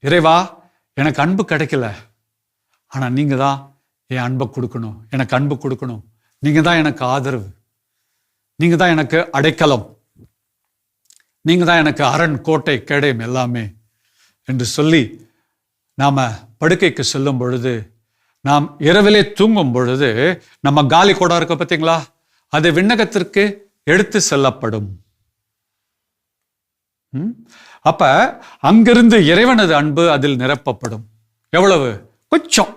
இறைவா, எனக்கு அன்பு கிடைக்கல, ஆனால் நீங்கள் தான் என் அன்பை கொடுக்கணும், எனக்கு அன்பு கொடுக்கணும், நீங்கள் தான் எனக்கு ஆதரவு, நீங்கள் தான் எனக்கு அடைக்கலம், நீங்கள் தான் எனக்கு அரண், கோட்டை, கேடயம் எல்லாமே என்று சொல்லி நாம் படுக்கைக்கு செல்லும் பொழுது, நாம் இரவிலே தூங்கும் பொழுது நம்ம காலி கூட இருக்க பார்த்தீங்களா, அது விண்ணகத்திற்கு எடுத்து செல்லப்படும். அப்ப அங்கிருந்து இறைவனது அன்பு அதில் நிரப்பப்படும். எவ்வளவு? கொஞ்சம்.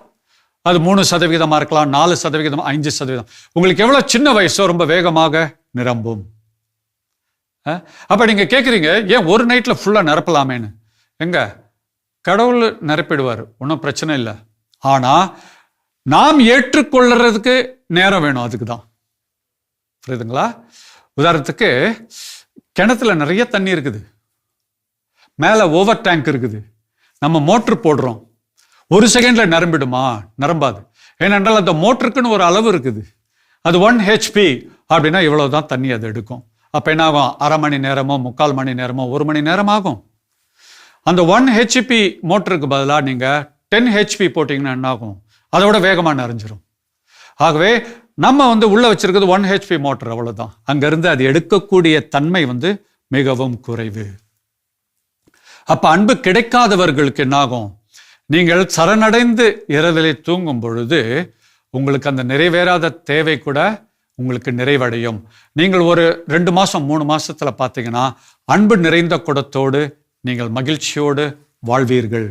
அது 3% இருக்கலாம், 4%, 5%. உங்களுக்கு எவ்வளவு சின்ன வயசோ ரொம்ப வேகமாக நிரம்பும். அப்ப நீங்க கேட்குறீங்க, ஏன் ஒரு நைட்ல ஃபுல்லா நிரப்பலாமேன்னு? எங்க கடவுள் நிரப்பிடுவார், ஒன்றும் பிரச்சனை இல்லை. ஆனா நாம் ஏற்றுக்கொள்றதுக்கு நேரம் வேணும். அதுக்கு தான். புரியுதுங்களா? உதாரணத்துக்கு கிணத்துல நிறைய தண்ணி இருக்குது, மேலே ஓவர் டேங்க் இருக்குது, நம்ம மோட்ரு போடுறோம், 1 செகண்ட்ல நிரம்பிடுமா? நிரம்பாது. ஏனென்றால் அந்த மோட்டருக்குன்னு ஒரு அளவு இருக்குது. அது 1 HP அப்படின்னா இவ்வளவுதான் தண்ணி அது எடுக்கும். அப்போ என்ன ஆகும்? அரை மணி நேரமோ 3/4 மணி நேரமோ 1 மணி நேரம் ஆகும். அந்த 1 HP மோட்டருக்கு பதிலாக நீங்கள் 10 HP போட்டிங்கன்னா என்ன ஆகும்? அதோட வேகமாக நிறைஞ்சிரும். ஆகவே நம்ம உள்ள வச்சிருக்கிறது 1 HP மோட்டர், அவ்வளவுதான். அங்கிருந்து அது எடுக்கக்கூடிய தன்மை மிகவும் குறைவு. அப்ப அன்பு கிடைக்காதவர்களுக்கு என்னாகும்? நீங்கள் சரணடைந்து இரவிலே தூங்கும் பொழுது உங்களுக்கு அந்த நிறைவேறாத தேவை கூட உங்களுக்கு நிறைவடையும். நீங்கள் ஒரு 2 மாசம் 3 மாசத்துல பார்த்தீங்கன்னா அன்பு நிறைந்த குடத்தோடு நீங்கள் மகிழ்ச்சியோடு வாழ்வீர்கள்.